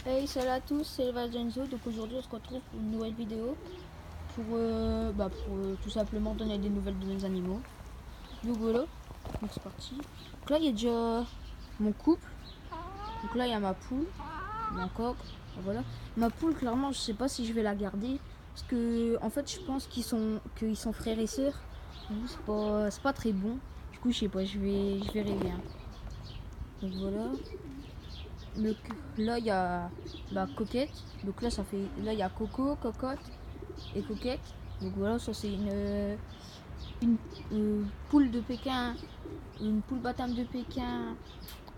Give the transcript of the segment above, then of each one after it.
Hey, salut à tous, c'est Valgenzo. Donc aujourd'hui, on se retrouve pour une nouvelle vidéo pour, tout simplement donner des nouvelles de mes animaux. Donc voilà, donc c'est parti. Donc là, il y a déjà mon couple. Donc là, il y a ma poule, mon coq. Voilà. Ma poule, clairement, je sais pas si je vais la garder parce que en fait, je pense qu'ils sont frères et sœurs. C'est pas très bon. Du coup, je sais pas, je verrai bien. Donc voilà. Donc là il y a Coquette. Donc là il y a Coco, Cocotte et Coquette. Donc voilà, ça c'est une poule de Pékin, une poule Batam de Pékin.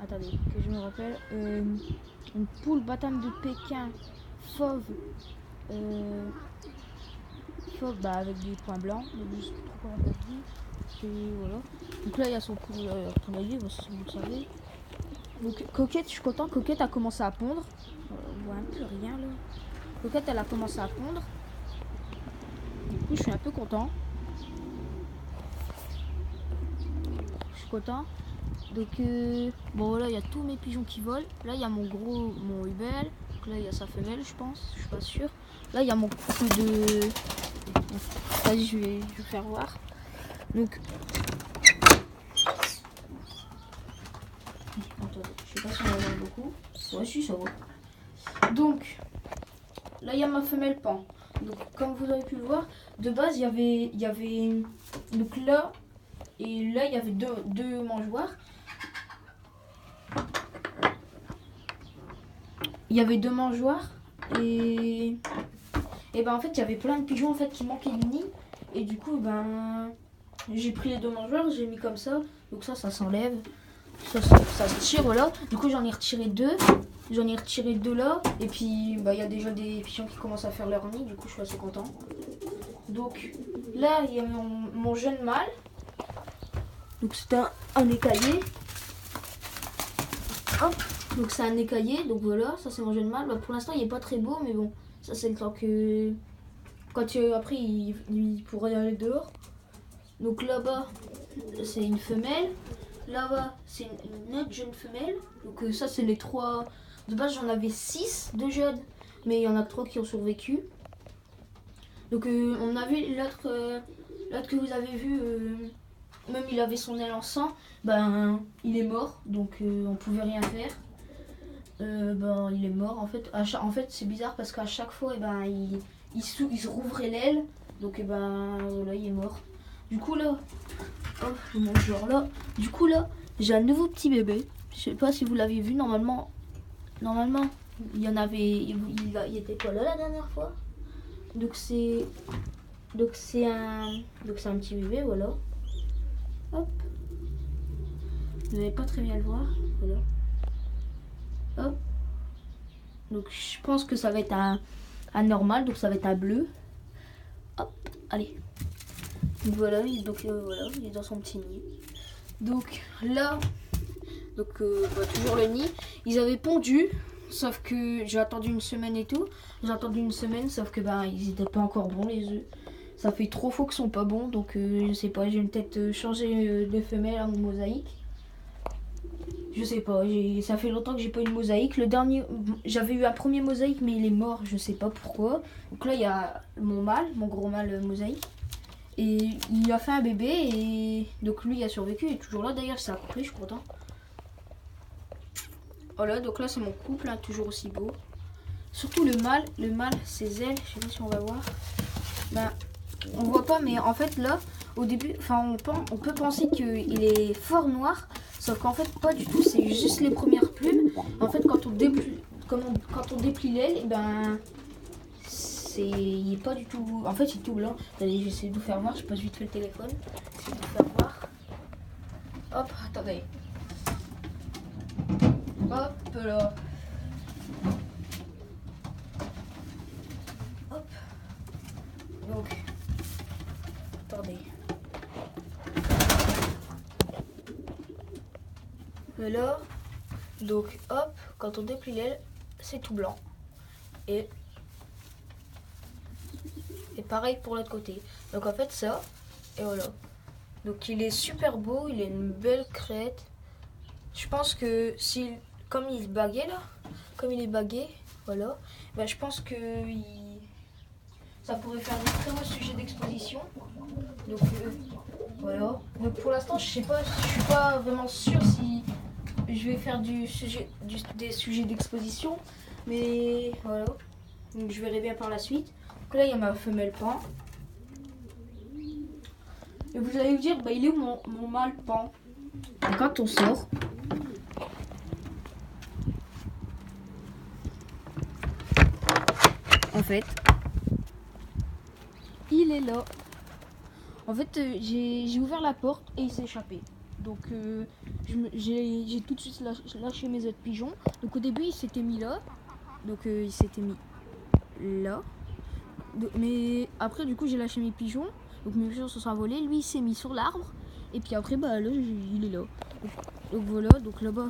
Attendez que je me rappelle. Une poule Batam de Pékin fauve, euh, fauve avec des points blancs. Je sais plus trop comment on dit. Et voilà. Donc là il y a son poule poulailler, si vous le savez. Donc Coquette, je suis content. Coquette a commencé à pondre. On voit un peu rien là. Coquette, elle a commencé à pondre. Du coup, je suis un peu content. Je suis content. Donc, bon, voilà, il y a tous mes pigeons qui volent. Là, il y a mon Hubel. Donc là, il y a sa femelle, je pense. Je suis pas sûre. Là, il y a mon couple de. Vas-y, je vais faire voir. Donc, attendez, je sais pas si on va voir beaucoup. Ouais, si, ça va. Donc, là, il y a ma femelle pan. Donc, comme vous avez pu le voir, de base, il y avait. Donc là, et là, il y avait deux mangeoires. Il y avait deux mangeoires et ben en fait il y avait plein de pigeons en fait qui manquaient de nid et du coup ben j'ai pris les deux mangeoires, j'ai mis comme ça, donc ça s'enlève, ça se tire, voilà. Du coup j'en ai retiré deux là et puis bah il y a déjà des pigeons qui commencent à faire leur nid, du coup je suis assez content. Donc là il y a mon jeune mâle, donc c'est un écaillé. Hop, donc c'est un écaillé, donc voilà, ça c'est mon jeune mâle. Bah, pour l'instant il est pas très beau, mais bon, ça c'est le temps que quand après il pourra y aller dehors. Donc là-bas c'est une femelle, là-bas c'est une autre jeune femelle. Donc ça c'est les trois. De base j'en avais 6 de jeunes, mais il y en a que 3 qui ont survécu. Donc on a vu l'autre que vous avez vu, même il avait son aile en sang, ben il est mort, donc on pouvait rien faire. Ben il est mort en fait. En fait c'est bizarre parce qu'à chaque fois il se rouvrait l'aile, donc ben voilà, il est mort. Du coup là, oh, je mange genre là. Du coup là, j'ai un nouveau petit bébé. Je sais pas si vous l'avez vu, normalement il y en avait, il était pas là la dernière fois. Donc c'est un petit bébé, voilà. Hop. Vous n'allez pas très bien le voir, voilà. Hop. Donc je pense que ça va être un normal, donc ça va être un bleu. Hop, allez. Donc voilà, voilà, il est dans son petit nid. Donc là, toujours le nid. Ils avaient pondu, sauf que j'ai attendu une semaine et tout. J'ai attendu une semaine, sauf que ils étaient pas encore bons les œufs. Ça fait 3 fois qu'ils sont pas bons, donc je sais pas, j'ai peut-être changé de femelle à mon mosaïque. Je sais pas, ça fait longtemps que j'ai pas eu une mosaïque. Le dernier, j'avais eu un premier mosaïque, mais il est mort, je sais pas pourquoi. Donc là, il y a mon gros mâle mosaïque. Et il a fait un bébé, et donc lui, il a survécu, il est toujours là d'ailleurs, c'est accouplé, je suis content. Voilà, donc là, c'est mon couple, hein, toujours aussi beau. Surtout le mâle, ses ailes, je sais pas si on va voir. On voit pas, mais en fait, là, au début, on peut penser qu'il est fort noir. Sauf qu'en fait, pas du tout, c'est juste les premières plumes. En fait, quand on déplie l'aile, il est pas du tout. En fait, il est tout blanc. Allez, je vais essayer de vous faire voir. Je passe vite fait le téléphone. Je vais vous faire voir. Hop, attendez. Hop là. Hop. Donc, attendez. Là, donc hop, quand on déplie l'aile, c'est tout blanc. Et pareil pour l'autre côté. Donc en fait ça, et voilà. Donc il est super beau, il a une belle crête. Je pense que comme il est bagué là, comme il est bagué, voilà. Bah, je pense que ça pourrait faire des très beaux sujets d'exposition. Donc voilà. Donc pour l'instant, je sais pas, je suis pas vraiment sûre si je vais faire des sujets d'exposition, mais voilà. Donc je verrai bien par la suite. Donc là, il y a ma femelle pan. Et vous allez vous dire, bah, il est où mon mâle pan? Et quand on sort, en fait, il est là. En fait, j'ai ouvert la porte et il s'est échappé. Donc j'ai tout de suite lâché mes autres pigeons. Donc au début, il s'était mis là. Donc il s'était mis là. Mais après, du coup, j'ai lâché mes pigeons. Donc mes pigeons se sont envolés. Lui, il s'est mis sur l'arbre. Et puis après, bah là, il est là. Donc voilà, donc là-bas.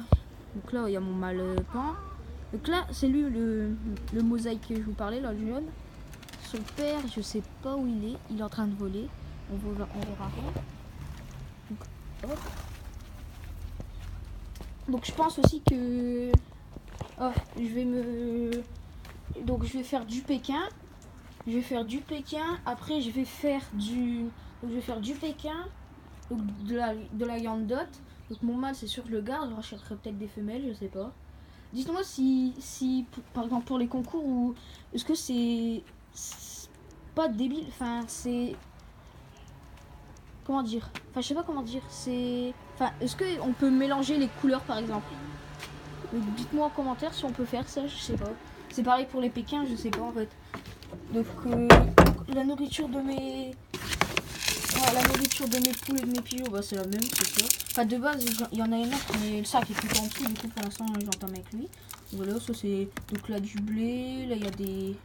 Donc là, il y a mon mâle pan. Donc là, c'est lui le mosaïque que je vous parlais, là, le jaune. Son père, je sais pas où il est. Il est en train de voler. On verra rien. Donc, donc je pense aussi que donc je vais faire du Pékin. Après je vais faire du Pékin, donc de la Yandot. Donc mon mâle c'est sûr que je le garde, je rachèterai peut-être des femelles, je sais pas. Dites-moi si par exemple pour les concours, ou est-ce que c'est pas débile, enfin c'est comment dire, enfin je sais pas comment dire, est-ce que on peut mélanger les couleurs par exemple? Dites-moi en commentaire si on peut faire ça, je sais pas. C'est pareil pour les Pékins, je sais pas en fait. Donc la nourriture de mes poules et de mes pigeons, bah, c'est la même, c'est sûr. Enfin de base il y en a une autre, mais le sac est tout en dessous, du coup pour l'instant j'entame avec lui. Voilà, ça c'est donc là du blé, là il y a des,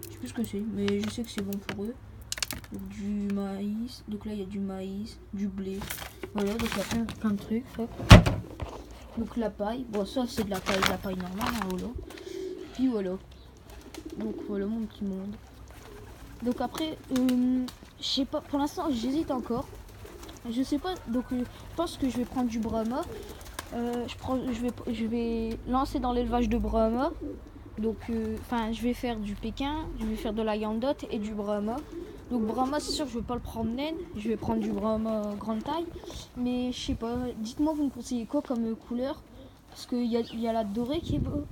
je sais plus ce que c'est, mais je sais que c'est bon pour eux. Donc, du maïs, donc là il y a du maïs, du blé. Voilà, donc il y a plein de trucs. Hop. Donc la paille, bon ça c'est de la paille normale, hein, voilà. Puis voilà. Donc voilà mon petit monde. Donc après, je sais pas, pour l'instant j'hésite encore. Je sais pas, donc je pense que je vais prendre du Brahma. Je vais lancer dans l'élevage de Brahma. Donc je vais faire du Pékin, je vais faire de la Yandot et du Brahma. Donc Brahma c'est sûr je vais pas le prendre naine, je vais prendre du Brahma grande taille. Mais je sais pas, dites-moi vous me conseillez quoi comme couleur? Parce qu'il y a la dorée qui est beau,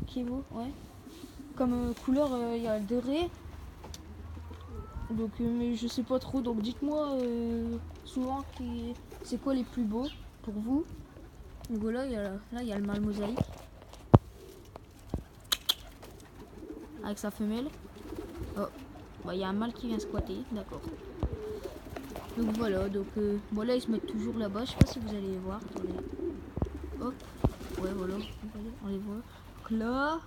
ouais. Comme couleur il y a le doré. Donc mais je sais pas trop, donc dites-moi souvent c'est quoi les plus beaux pour vous. Donc voilà, là il y a le mâle mosaïque avec sa femelle. Oh, bah il y a un mâle qui vient squatter, d'accord. Donc voilà, donc bon là ils se mettent toujours là-bas, je sais pas si vous allez les voir. Attendez. Hop, ouais voilà, on les voit. Donc là,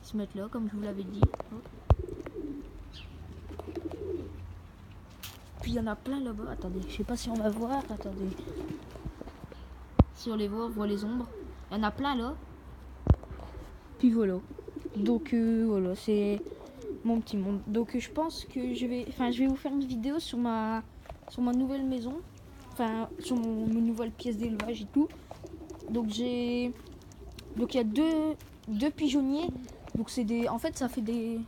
ils se mettent là comme je vous l'avais dit. Hop. Puis il y en a plein là-bas, attendez, je sais pas si on va voir, attendez. Si on les voit, on voit les ombres. Il y en a plein là. Puis voilà. Donc voilà, c'est mon petit monde. Donc je pense que je vais vous faire une vidéo sur ma nouvelle maison. Enfin sur mes nouvelles pièces d'élevage et tout. Donc il y a deux pigeonniers. Donc c'est des, en fait ça fait des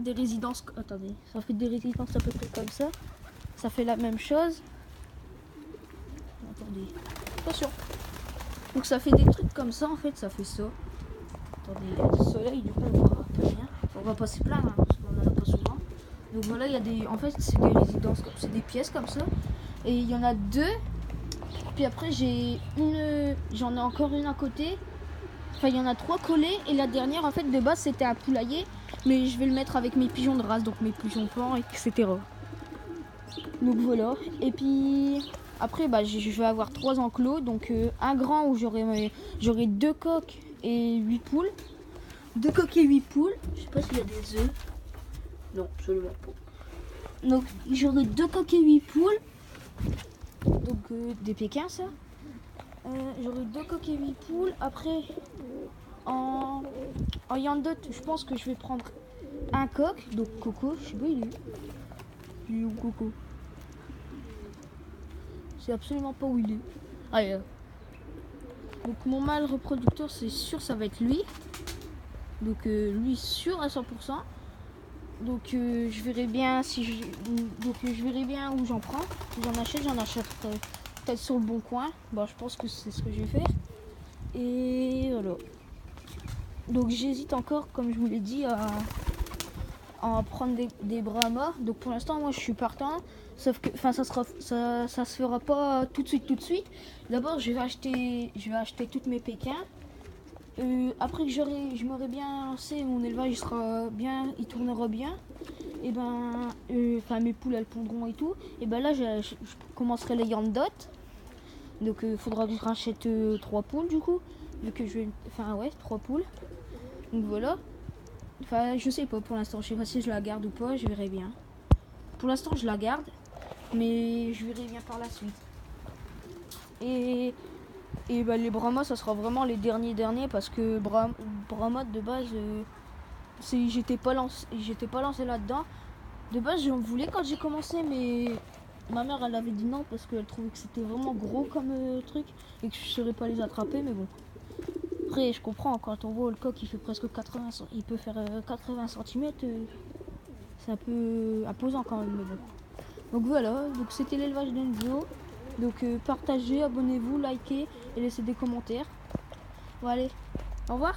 résidences. Attendez, ça fait des résidences à peu près comme ça. Ça fait la même chose. Attendez, attention. Donc ça fait des trucs comme ça en fait, ça fait ça. Attendez, il y a du soleil, du coup on voit un peu rien. On va pas se plaindre hein, parce qu'on en a pas souvent. Donc voilà, il y a des, en fait c'est des résidences, c'est des pièces comme ça. Et il y en a deux. Puis après j'en ai encore une à côté. Enfin il y en a trois collées et la dernière en fait de base c'était un poulailler. Mais je vais le mettre avec mes pigeons de race, donc mes pigeons pans, etc. Donc voilà. Et puis après je vais avoir 3 enclos. Donc un grand où j'aurai 2 coqs et 8 poules. 2 coqs et 8 poules. Je sais pas s'il y a des œufs. Non, absolument pas. Donc j'aurai 2 coqs et 8 poules. Donc des Pékins ça. J'aurai 2 coqs et 8 poules. Après en Yandot, je pense que je vais prendre un coq. Donc Coco, je sais pas il est où. Il est où Coco? C'est absolument pas où il est. Allez. Donc mon mâle reproducteur c'est sûr ça va être lui. Donc lui sûr à 100%. Donc je verrai bien si je verrai bien où j'en prends. Si j'en achète peut-être sur le bon coin. Bon, je pense que c'est ce que je vais faire. Et voilà. Donc j'hésite encore, comme je vous l'ai dit, à prendre des Brahma. Donc pour l'instant, moi je suis partant. Sauf que ça se fera pas tout de suite. D'abord je vais acheter toutes mes pékins. Après que je m'aurai bien lancé, mon élevage il tournera bien. Et ben, mes poules elles pondront et tout. Et ben là je commencerai les Yandot. Donc il faudra que je rachète 3 poules du coup. Vu que 3 poules. Donc voilà. Enfin, je sais pas pour l'instant. Je sais pas si je la garde ou pas. Je verrai bien. Pour l'instant, je la garde. Mais je verrai bien par la suite. Et les Brahma, ça sera vraiment les derniers parce que Brahma de base, j'étais pas lancé là-dedans. De base, j'en voulais quand j'ai commencé, mais ma mère elle avait dit non parce qu'elle trouvait que c'était vraiment gros comme truc et que je ne saurais pas les attraper. Mais bon, après je comprends, quand on voit le coq il fait presque 80, il peut faire 80 cm, c'est un peu imposant quand même. Mais bon. Donc voilà, donc c'était l'élevage d'Enzo. Donc partagez, abonnez-vous, likez et laissez des commentaires. Bon allez, au revoir.